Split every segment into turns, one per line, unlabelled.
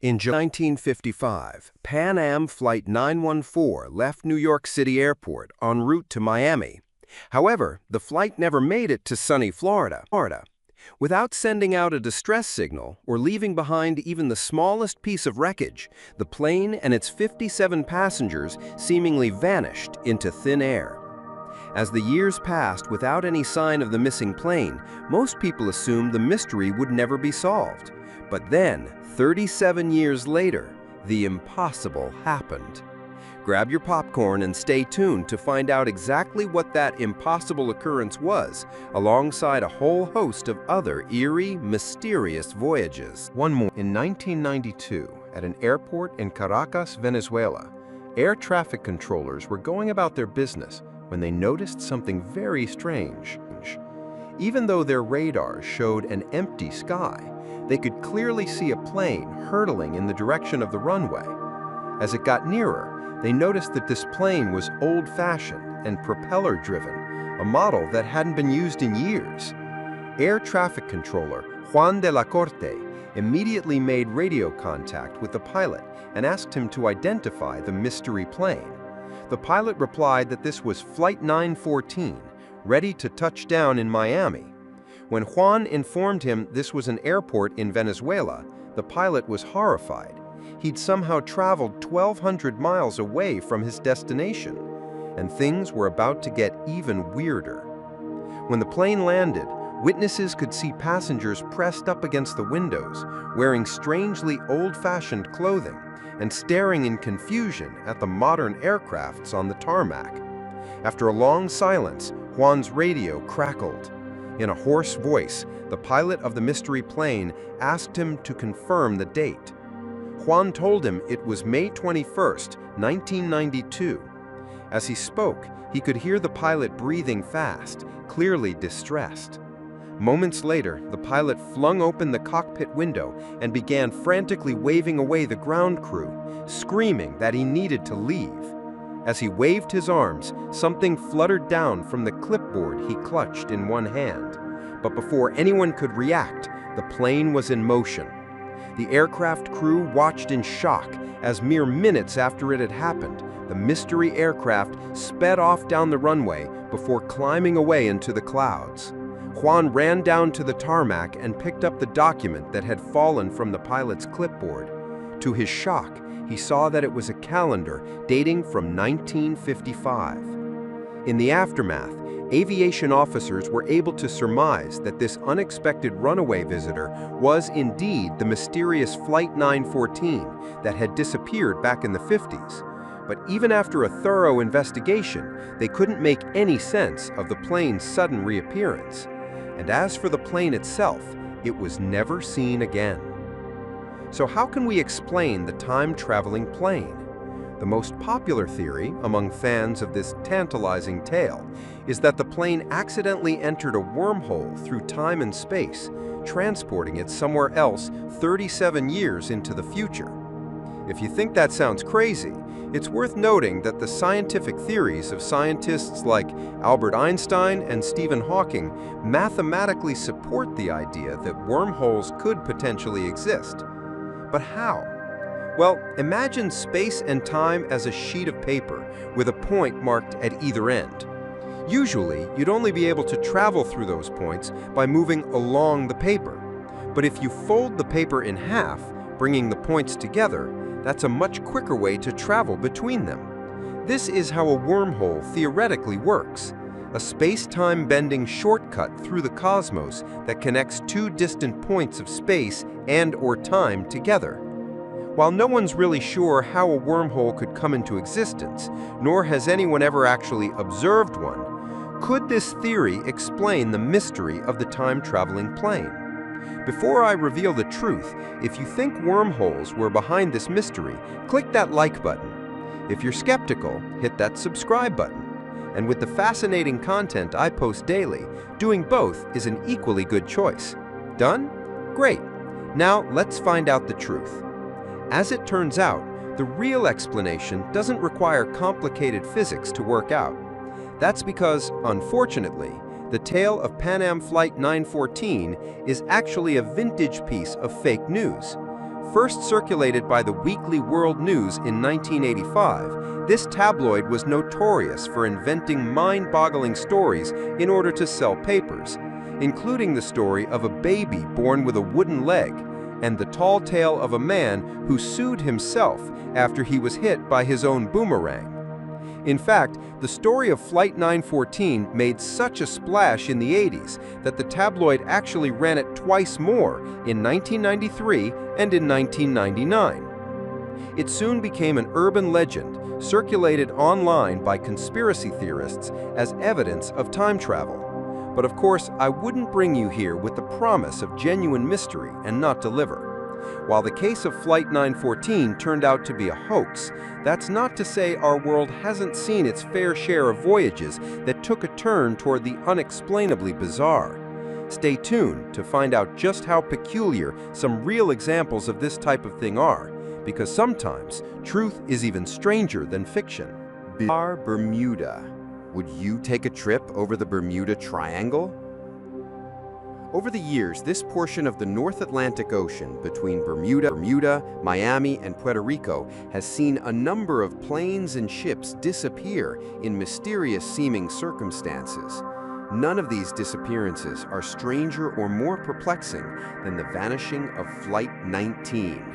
In July 1955, Pan Am Flight 914 left New York City Airport en route to Miami. However, the flight never made it to sunny Florida. Without sending out a distress signal or leaving behind even the smallest piece of wreckage, the plane and its 57 passengers seemingly vanished into thin air. As the years passed without any sign of the missing plane, most people assumed the mystery would never be solved. But then, 37 years later, the impossible happened. Grab your popcorn and stay tuned to find out exactly what that impossible occurrence was, alongside a whole host of other eerie, mysterious voyages. One more. In 1992, at an airport in Caracas, Venezuela, air traffic controllers were going about their business when they noticed something very strange. Even though their radars showed an empty sky, they could clearly see a plane hurtling in the direction of the runway. As it got nearer, they noticed that this plane was old-fashioned and propeller-driven, a model that hadn't been used in years. Air traffic controller Juan de la Corte immediately made radio contact with the pilot and asked him to identify the mystery plane. The pilot replied that this was Flight 914, ready to touch down in Miami. When Juan informed him this was an airport in Venezuela, the pilot was horrified. He'd somehow traveled 1,200 miles away from his destination, and things were about to get even weirder. When the plane landed, witnesses could see passengers pressed up against the windows, wearing strangely old-fashioned clothing and staring in confusion at the modern aircrafts on the tarmac. After a long silence, Juan's radio crackled. In a hoarse voice, the pilot of the mystery plane asked him to confirm the date. Juan told him it was May 21st, 1992. As he spoke, he could hear the pilot breathing fast, clearly distressed. Moments later, the pilot flung open the cockpit window and began frantically waving away the ground crew, screaming that he needed to leave. As he waved his arms, something fluttered down from the clipboard he clutched in one hand. But before anyone could react, the plane was in motion. The aircraft crew watched in shock as mere minutes after it had happened, the mystery aircraft sped off down the runway before climbing away into the clouds. Juan ran down to the tarmac and picked up the document that had fallen from the pilot's clipboard. To his shock, he saw that it was a calendar dating from 1955. In the aftermath, aviation officers were able to surmise that this unexpected runaway visitor was indeed the mysterious Flight 914 that had disappeared back in the 50s. But even after a thorough investigation, they couldn't make any sense of the plane's sudden reappearance. And as for the plane itself, it was never seen again. So how can we explain the time-traveling plane? The most popular theory among fans of this tantalizing tale is that the plane accidentally entered a wormhole through time and space, transporting it somewhere else 37 years into the future. If you think that sounds crazy, it's worth noting that the scientific theories of scientists like Albert Einstein and Stephen Hawking mathematically support the idea that wormholes could potentially exist. But how? Well, imagine space and time as a sheet of paper with a point marked at either end. Usually, you'd only be able to travel through those points by moving along the paper. But if you fold the paper in half, bringing the points together, that's a much quicker way to travel between them. This is how a wormhole theoretically works, a space-time bending shortcut through the cosmos that connects two distant points of space and/or time together. While no one's really sure how a wormhole could come into existence, nor has anyone ever actually observed one, could this theory explain the mystery of the time-traveling plane? Before I reveal the truth, if you think wormholes were behind this mystery, click that like button. If you're skeptical, hit that subscribe button. And with the fascinating content I post daily, doing both is an equally good choice. Done? Great. Now let's find out the truth. As it turns out, the real explanation doesn't require complicated physics to work out. That's because, unfortunately, the tale of Pan Am Flight 914 is actually a vintage piece of fake news. First circulated by the Weekly World News in 1985, this tabloid was notorious for inventing mind-boggling stories in order to sell papers, including the story of a baby born with a wooden leg and the tall tale of a man who sued himself after he was hit by his own boomerang. In fact, the story of Flight 914 made such a splash in the 80s that the tabloid actually ran it twice more in 1993 and in 1999. It soon became an urban legend, circulated online by conspiracy theorists as evidence of time travel. But of course, I wouldn't bring you here with the promise of genuine mystery and not deliver. While the case of Flight 914 turned out to be a hoax, that's not to say our world hasn't seen its fair share of voyages that took a turn toward the unexplainably bizarre. Stay tuned to find out just how peculiar some real examples of this type of thing are, because sometimes truth is even stranger than fiction.
Bizarre Bermuda. Would you take a trip over the Bermuda Triangle? Over the years, this portion of the North Atlantic Ocean between Bermuda, Miami, and Puerto Rico has seen a number of planes and ships disappear in mysterious-seeming circumstances. None of these disappearances are stranger or more perplexing than the vanishing of Flight 19.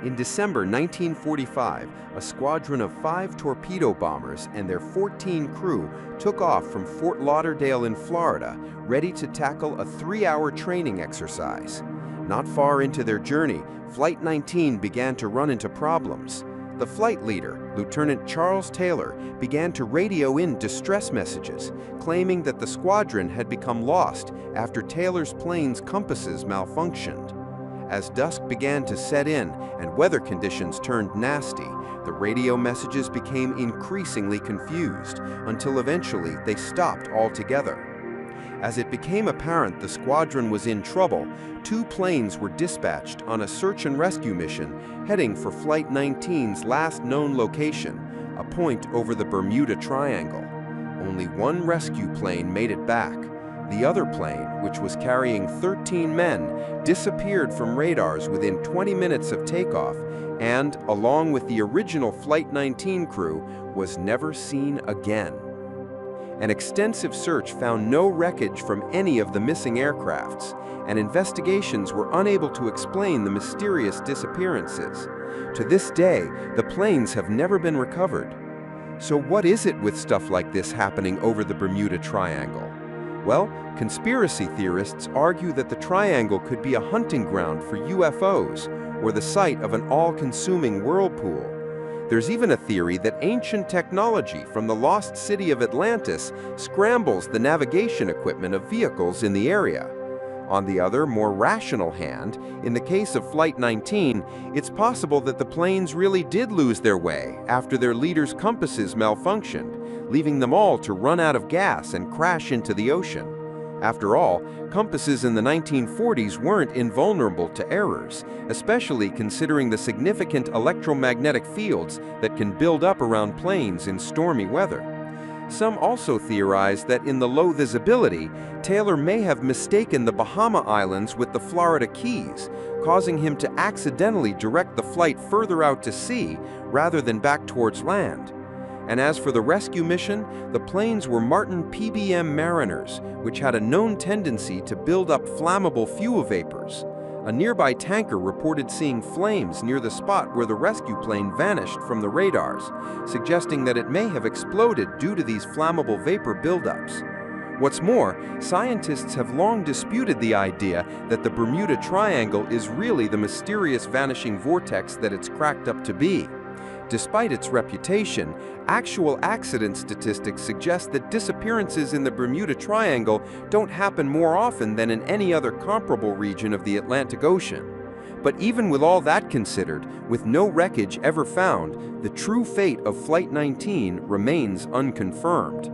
In December 1945, a squadron of 5 torpedo bombers and their 14 crew took off from Fort Lauderdale in Florida, ready to tackle a 3-hour training exercise. Not far into their journey, Flight 19 began to run into problems. The flight leader, Lieutenant Charles Taylor, began to radio in distress messages, claiming that the squadron had become lost after Taylor's plane's compasses malfunctioned. As dusk began to set in and weather conditions turned nasty, the radio messages became increasingly confused until eventually they stopped altogether. As it became apparent the squadron was in trouble, 2 planes were dispatched on a search and rescue mission heading for Flight 19's last known location, a point over the Bermuda Triangle. Only 1 rescue plane made it back. The other plane, which was carrying 13 men, disappeared from radars within 20 minutes of takeoff and, along with the original Flight 19 crew, was never seen again. An extensive search found no wreckage from any of the missing aircrafts, and investigations were unable to explain the mysterious disappearances. To this day, the planes have never been recovered. So what is it with stuff like this happening over the Bermuda Triangle? Well, conspiracy theorists argue that the triangle could be a hunting ground for UFOs or the site of an all-consuming whirlpool. There's even a theory that ancient technology from the lost city of Atlantis scrambles the navigation equipment of vehicles in the area. On the other, more rational hand, in the case of Flight 19, it's possible that the planes really did lose their way after their leader's compasses malfunctioned, leaving them all to run out of gas and crash into the ocean. After all, compasses in the 1940s weren't invulnerable to errors, especially considering the significant electromagnetic fields that can build up around planes in stormy weather. Some also theorize that in the low visibility, Taylor may have mistaken the Bahama Islands with the Florida Keys, causing him to accidentally direct the flight further out to sea rather than back towards land. And as for the rescue mission, the planes were Martin PBM Mariners, which had a known tendency to build up flammable fuel vapors. A nearby tanker reported seeing flames near the spot where the rescue plane vanished from the radars, suggesting that it may have exploded due to these flammable vapor buildups. What's more, scientists have long disputed the idea that the Bermuda Triangle is really the mysterious vanishing vortex that it's cracked up to be. Despite its reputation, actual accident statistics suggest that disappearances in the Bermuda Triangle don't happen more often than in any other comparable region of the Atlantic Ocean. But even with all that considered, with no wreckage ever found, the true fate of Flight 19 remains unconfirmed.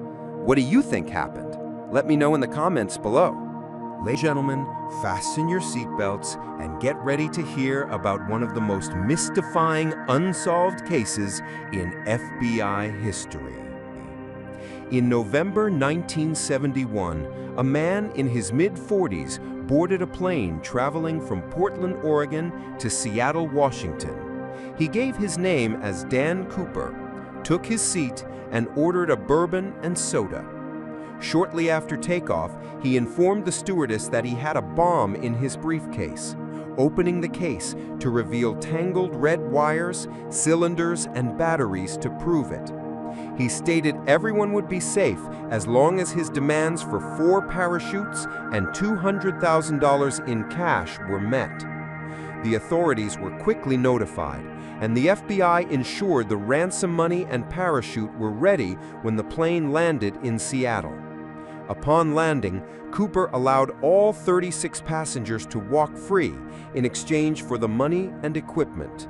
What do you think happened? Let me know in the comments below.
Ladies and gentlemen, fasten your seatbelts and get ready to hear about one of the most mystifying unsolved cases in FBI history. In November 1971, a man in his mid-40s boarded a plane traveling from Portland, Oregon to Seattle, Washington. He gave his name as Dan Cooper, took his seat, and ordered a bourbon and soda. Shortly after takeoff, he informed the stewardess that he had a bomb in his briefcase, opening the case to reveal tangled red wires, cylinders, and batteries to prove it. He stated everyone would be safe as long as his demands for 4 parachutes and $200,000 in cash were met. The authorities were quickly notified, and the FBI ensured the ransom money and parachute were ready when the plane landed in Seattle. Upon landing, Cooper allowed all 36 passengers to walk free in exchange for the money and equipment.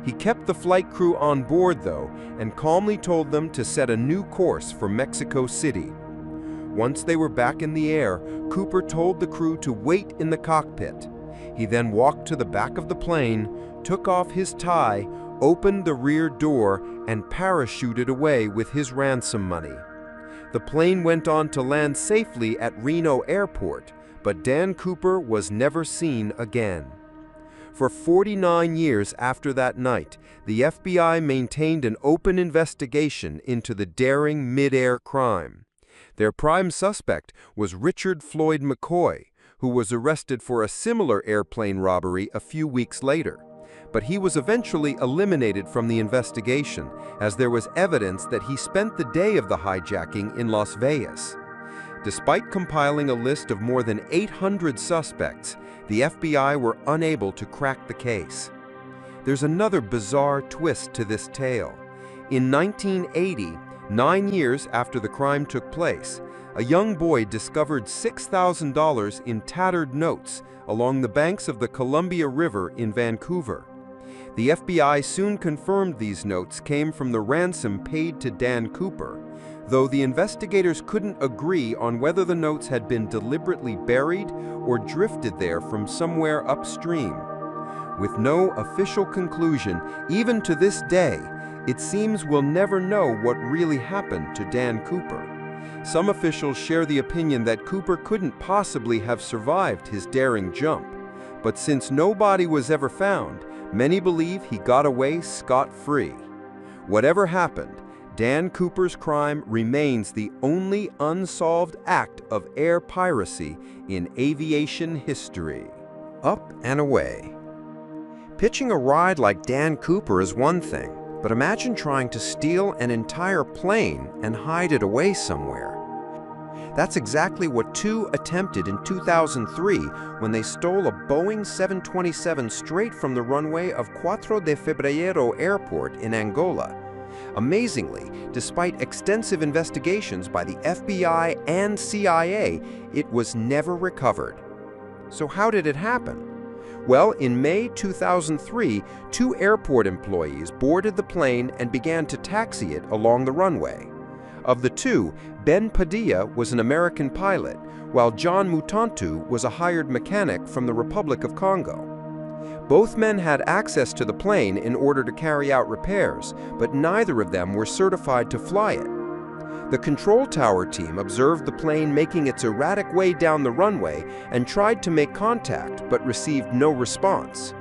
He kept the flight crew on board, though, and calmly told them to set a new course for Mexico City. Once they were back in the air, Cooper told the crew to wait in the cockpit. He then walked to the back of the plane, took off his tie, opened the rear door, and parachuted away with his ransom money. The plane went on to land safely at Reno Airport, but Dan Cooper was never seen again. For 49 years after that night, the FBI maintained an open investigation into the daring mid-air crime. Their prime suspect was Richard Floyd McCoy, who was arrested for a similar airplane robbery a few weeks later. But he was eventually eliminated from the investigation, as there was evidence that he spent the day of the hijacking in Las Vegas. Despite compiling a list of more than 800 suspects, the FBI were unable to crack the case. There's another bizarre twist to this tale. In 1980, 9 years after the crime took place, a young boy discovered $6,000 in tattered notes along the banks of the Columbia River in Vancouver. The FBI soon confirmed these notes came from the ransom paid to Dan Cooper, though the investigators couldn't agree on whether the notes had been deliberately buried or drifted there from somewhere upstream. With no official conclusion, even to this day, it seems we'll never know what really happened to Dan Cooper. Some officials share the opinion that Cooper couldn't possibly have survived his daring jump. But since nobody was ever found, many believe he got away scot-free. Whatever happened, Dan Cooper's crime remains the only unsolved act of air piracy in aviation history.
Up and away. Pitching a ride like Dan Cooper is one thing, but imagine trying to steal an entire plane and hide it away somewhere. That's exactly what 2 attempted in 2003 when they stole a Boeing 727 straight from the runway of 4 de Febrero Airport in Angola. Amazingly, despite extensive investigations by the FBI and CIA, it was never recovered. So how did it happen? Well, in May 2003, 2 airport employees boarded the plane and began to taxi it along the runway. Of the 2, Ben Padilla was an American pilot, while John Mutantu was a hired mechanic from the Republic of Congo. Both men had access to the plane in order to carry out repairs, but neither of them were certified to fly it. The control tower team observed the plane making its erratic way down the runway and tried to make contact, but received no response.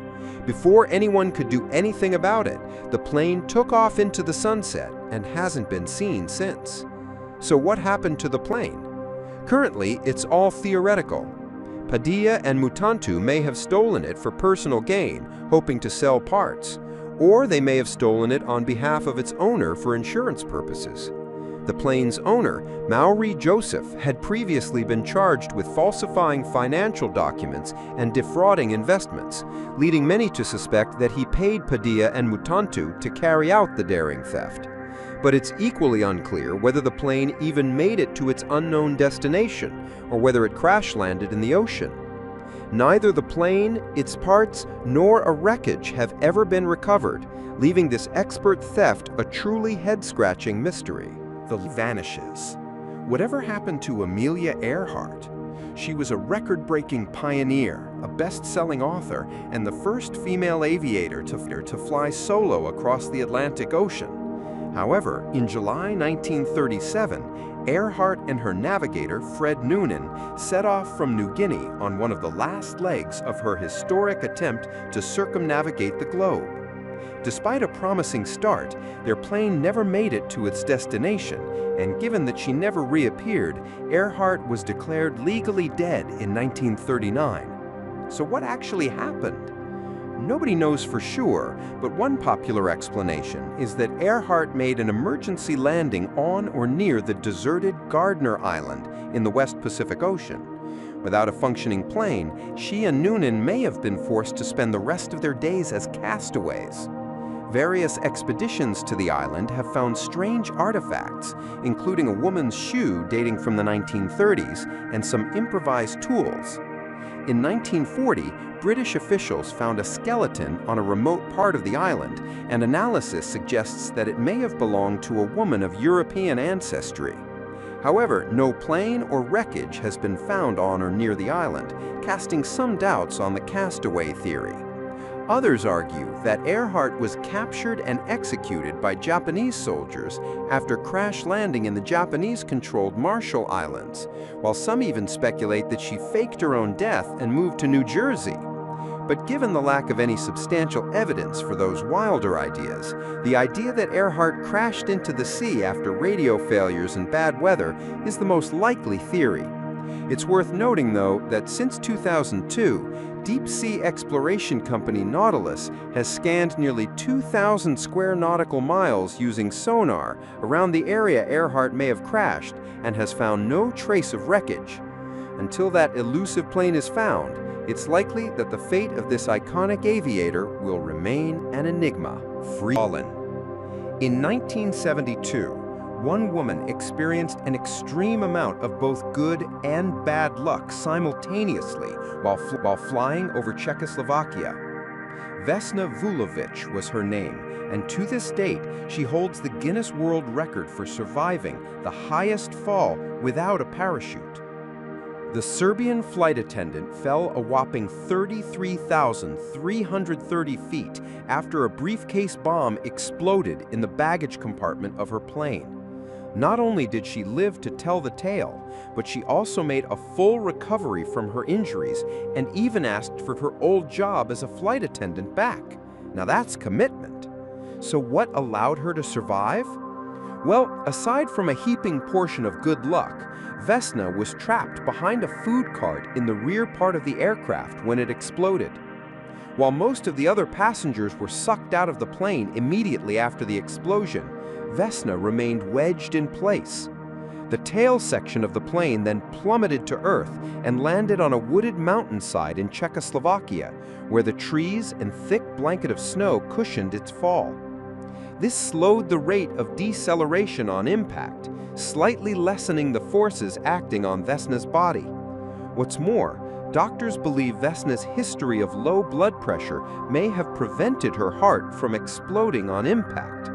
Before anyone could do anything about it, the plane took off into the sunset and hasn't been seen since. So what happened to the plane? Currently, it's all theoretical. Padilla and Mutantu may have stolen it for personal gain, hoping to sell parts, or they may have stolen it on behalf of its owner for insurance purposes. The plane's owner, Maori Joseph, had previously been charged with falsifying financial documents and defrauding investments, leading many to suspect that he paid Padilla and Mutantu to carry out the daring theft. But it's equally unclear whether the plane even made it to its unknown destination, or whether it crash-landed in the ocean. Neither the plane, its parts, nor a wreckage have ever been recovered, leaving this expert theft a truly head-scratching mystery.
The vanishes. Whatever happened to Amelia Earhart? She was a record-breaking pioneer, a best-selling author, and the first female aviator to fly solo across the Atlantic Ocean. However, in July 1937, Earhart and her navigator, Fred Noonan, set off from New Guinea on one of the last legs of her historic attempt to circumnavigate the globe. Despite a promising start, their plane never made it to its destination, and given that she never reappeared, Earhart was declared legally dead in 1939. So what actually happened? Nobody knows for sure, but one popular explanation is that Earhart made an emergency landing on or near the deserted Gardner Island in the West Pacific Ocean. Without a functioning plane, she and Noonan may have been forced to spend the rest of their days as castaways. Various expeditions to the island have found strange artifacts, including a woman's shoe dating from the 1930s and some improvised tools. In 1940, British officials found a skeleton on a remote part of the island, and analysis suggests that it may have belonged to a woman of European ancestry. However, no plane or wreckage has been found on or near the island, casting some doubts on the castaway theory. Others argue that Earhart was captured and executed by Japanese soldiers after crash landing in the Japanese-controlled Marshall Islands, while some even speculate that she faked her own death and moved to New Jersey. But given the lack of any substantial evidence for those wilder ideas, the idea that Earhart crashed into the sea after radio failures and bad weather is the most likely theory. It's worth noting, though, that since 2002, deep-sea exploration company Nautilus has scanned nearly 2,000 square nautical miles using sonar around the area Earhart may have crashed and has found no trace of wreckage. Until that elusive plane is found, it's likely that the fate of this iconic aviator will remain an enigma. Fallen. In 1972, one woman experienced an extreme amount of both good and bad luck simultaneously while flying over Czechoslovakia. Vesna Vulovic was her name, and to this date, she holds the Guinness World Record for surviving the highest fall without a parachute. The Serbian flight attendant fell a whopping 33,330 feet after a briefcase bomb exploded in the baggage compartment of her plane. Not only did she live to tell the tale, but she also made a full recovery from her injuries and even asked for her old job as a flight attendant back. Now that's commitment. So what allowed her to survive? Well, aside from a heaping portion of good luck, Vesna was trapped behind a food cart in the rear part of the aircraft when it exploded. While most of the other passengers were sucked out of the plane immediately after the explosion, Vesna remained wedged in place. The tail section of the plane then plummeted to earth and landed on a wooded mountainside in Czechoslovakia, where the trees and thick blanket of snow cushioned its fall. This slowed the rate of deceleration on impact, slightly lessening the forces acting on Vesna's body. What's more, doctors believe Vesna's history of low blood pressure may have prevented her heart from exploding on impact.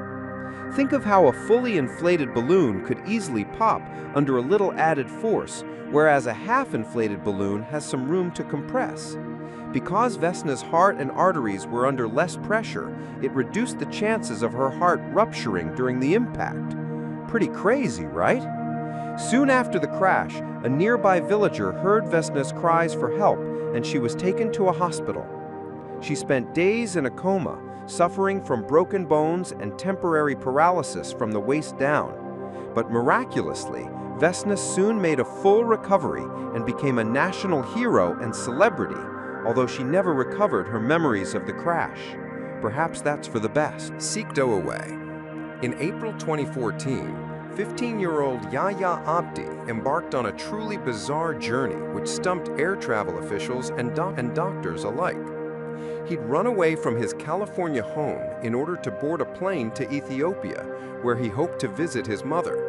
Think of how a fully inflated balloon could easily pop under a little added force, whereas a half-inflated balloon has some room to compress. Because Vesna's heart and arteries were under less pressure, it reduced the chances of her heart rupturing during the impact. Pretty crazy, right? Soon after the crash, a nearby villager heard Vesna's cries for help, and she was taken to a hospital. She spent days in a coma, suffering from broken bones and temporary paralysis from the waist down. But miraculously, Vesna soon made a full recovery and became a national hero and celebrity, although she never recovered her memories of the crash. Perhaps that's for the best.
Seek stowaway. In April 2014, 15-year-old Yahya Abdi embarked on a truly bizarre journey which stumped air travel officials and doctors alike. He'd run away from his California home in order to board a plane to Ethiopia, where he hoped to visit his mother.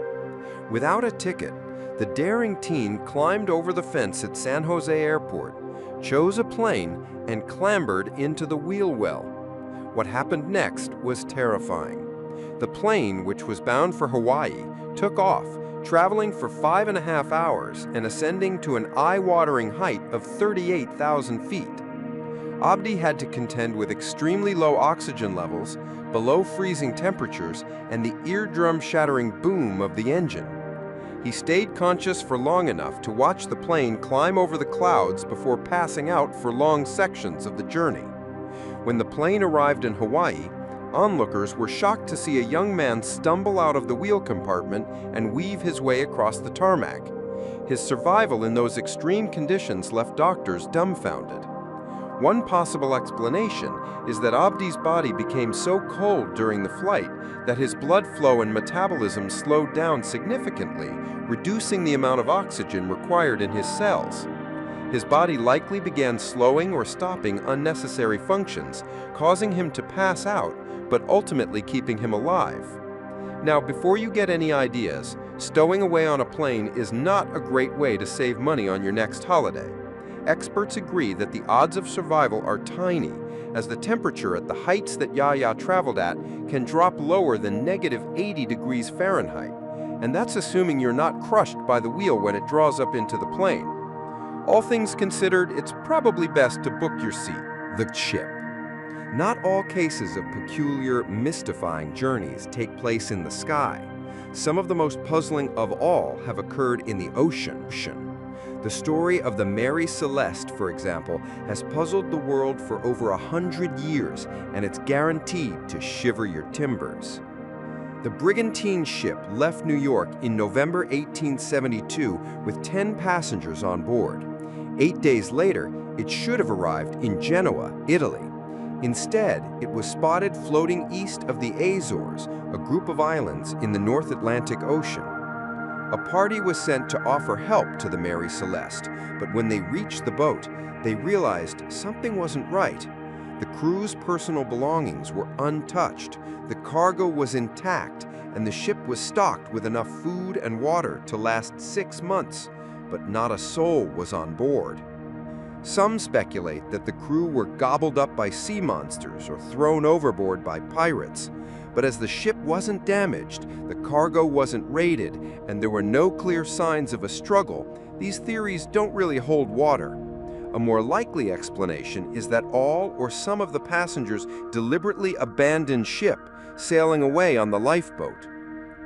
Without a ticket, the daring teen climbed over the fence at San Jose Airport, chose a plane, and clambered into the wheel well. What happened next was terrifying. The plane, which was bound for Hawaii, took off, traveling for 5.5 hours and ascending to an eye-watering height of 38,000 feet. Abdi had to contend with extremely low oxygen levels, below freezing temperatures, and the eardrum-shattering boom of the engine.
He stayed conscious for long enough to watch the plane climb over the clouds before passing out for long sections of the journey. When the plane arrived in Hawaii, onlookers were shocked to see a young man stumble out of the wheel compartment and weave his way across the tarmac. His survival in those extreme conditions left doctors dumbfounded. One possible explanation is that Abdi's body became so cold during the flight that his blood flow and metabolism slowed down significantly, reducing the amount of oxygen required in his cells. His body likely began slowing or stopping unnecessary functions, causing him to pass out, but ultimately keeping him alive. Now, before you get any ideas, stowing away on a plane is not a great way to save money on your next holiday. Experts agree that the odds of survival are tiny, as the temperature at the heights that Yahya traveled at can drop lower than -80 degrees Fahrenheit, and that's assuming you're not crushed by the wheel when it draws up into the plane. All things considered, it's probably best to book your seat.
The ship. Not all cases of peculiar, mystifying journeys take place in the sky. Some of the most puzzling of all have occurred in the ocean. The story of the Mary Celeste, for example, has puzzled the world for over 100 years, and it's guaranteed to shiver your timbers. The brigantine ship left New York in November 1872 with 10 passengers on board. 8 days later, it should have arrived in Genoa, Italy. Instead, it was spotted floating east of the Azores, a group of islands in the North Atlantic Ocean. A party was sent to offer help to the Mary Celeste, but when they reached the boat, they realized something wasn't right. The crew's personal belongings were untouched, the cargo was intact, and the ship was stocked with enough food and water to last 6 months, but not a soul was on board. Some speculate that the crew were gobbled up by sea monsters or thrown overboard by pirates. But as the ship wasn't damaged, the cargo wasn't raided, and there were no clear signs of a struggle, these theories don't really hold water. A more likely explanation is that all or some of the passengers deliberately abandoned ship, sailing away on the lifeboat.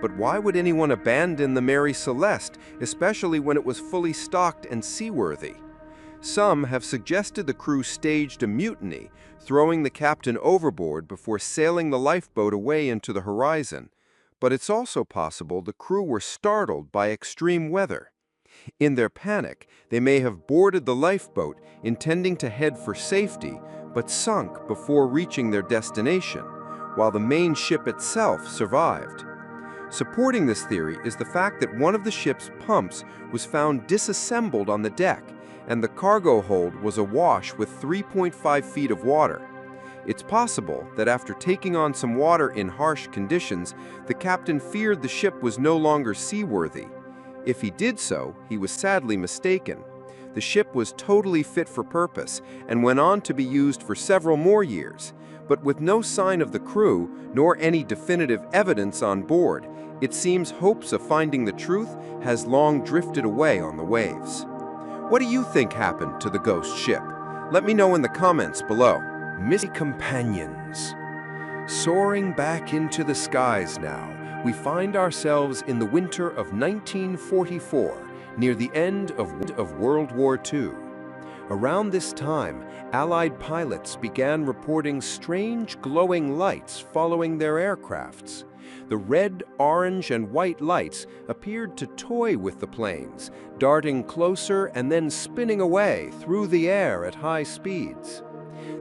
But why would anyone abandon the Mary Celeste, especially when it was fully stocked and seaworthy? Some have suggested the crew staged a mutiny, throwing the captain overboard before sailing the lifeboat away into the horizon. But it's also possible the crew were startled by extreme weather. In their panic, they may have boarded the lifeboat, intending to head for safety, but sunk before reaching their destination, while the main ship itself survived. Supporting this theory is the fact that one of the ship's pumps was found disassembled on the deck, and the cargo hold was awash with 3.5 feet of water. It's possible that after taking on some water in harsh conditions, the captain feared the ship was no longer seaworthy. If he did so, he was sadly mistaken. The ship was totally fit for purpose and went on to be used for several more years. But with no sign of the crew, nor any definitive evidence on board, it seems hopes of finding the truth has long drifted away on the waves. What do you think happened to the ghost ship? Let me know in the comments below. Missing companions. Soaring back into the skies now, we find ourselves in the winter of 1944, near the end of World War II. Around this time, Allied pilots began reporting strange glowing lights following their aircrafts. The red, orange, and white lights appeared to toy with the planes, darting closer and then spinning away through the air at high speeds.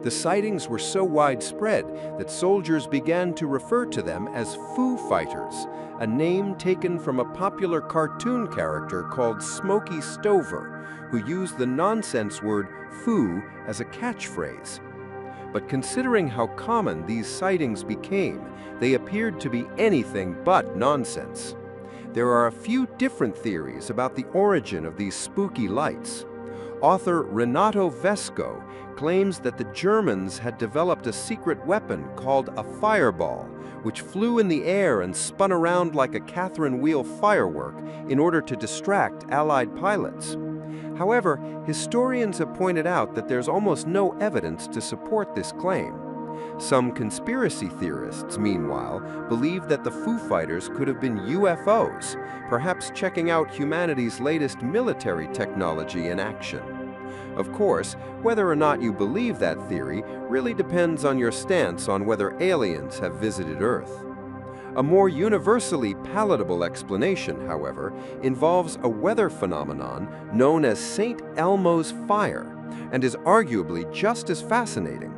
The sightings were so widespread that soldiers began to refer to them as Foo Fighters, a name taken from a popular cartoon character called Smokey Stover, who used the nonsense word foo as a catchphrase. But considering how common these sightings became, they appeared to be anything but nonsense. There are a few different theories about the origin of these spooky lights. Author Renato Vesco claims that the Germans had developed a secret weapon called a fireball, which flew in the air and spun around like a Catherine wheel firework in order to distract Allied pilots. However, historians have pointed out that there's almost no evidence to support this claim.
Some conspiracy theorists, meanwhile, believe that the Foo Fighters could have been UFOs, perhaps checking out humanity's latest military technology in action. Of course, whether or not you believe that theory really depends on your stance on whether aliens have visited Earth. A more universally palatable explanation, however, involves a weather phenomenon known as St. Elmo's fire, and is arguably just as fascinating.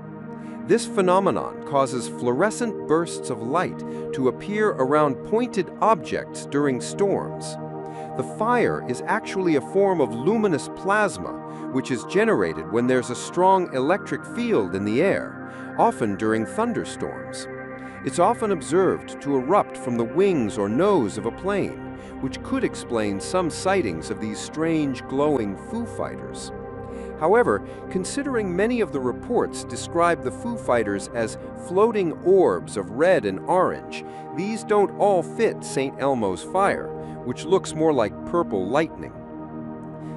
This phenomenon causes fluorescent bursts of light to appear around pointed objects during storms. The fire is actually a form of luminous plasma, which is generated when there's a strong electric field in the air, often during thunderstorms. It's often observed to erupt from the wings or nose of a plane, which could explain some sightings of these strange glowing Foo Fighters. However, considering many of the reports describe the Foo Fighters as floating orbs of red and orange, these don't all fit St. Elmo's fire, which looks more like purple lightning.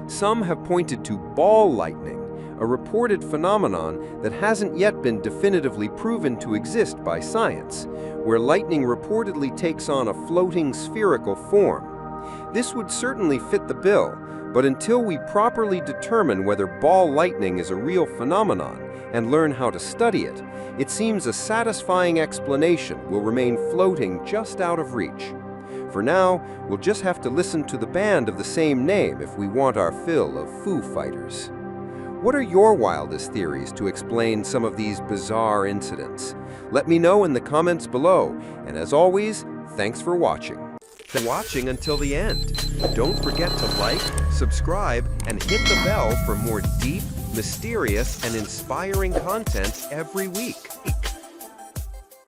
Some have pointed to ball lightning, a reported phenomenon that hasn't yet been definitively proven to exist by science, where lightning reportedly takes on a floating spherical form. This would certainly fit the bill, but until we properly determine whether ball lightning is a real phenomenon and learn how to study it, it seems a satisfying explanation will remain floating just out of reach. For now, we'll just have to listen to the band of the same name if we want our fill of Foo Fighters. What are your wildest theories to explain some of these bizarre incidents? Let me know in the comments below, and as always, thanks for watching. Until the end. Don't forget to like, subscribe, and hit the bell for more deep, mysterious, and inspiring content every week.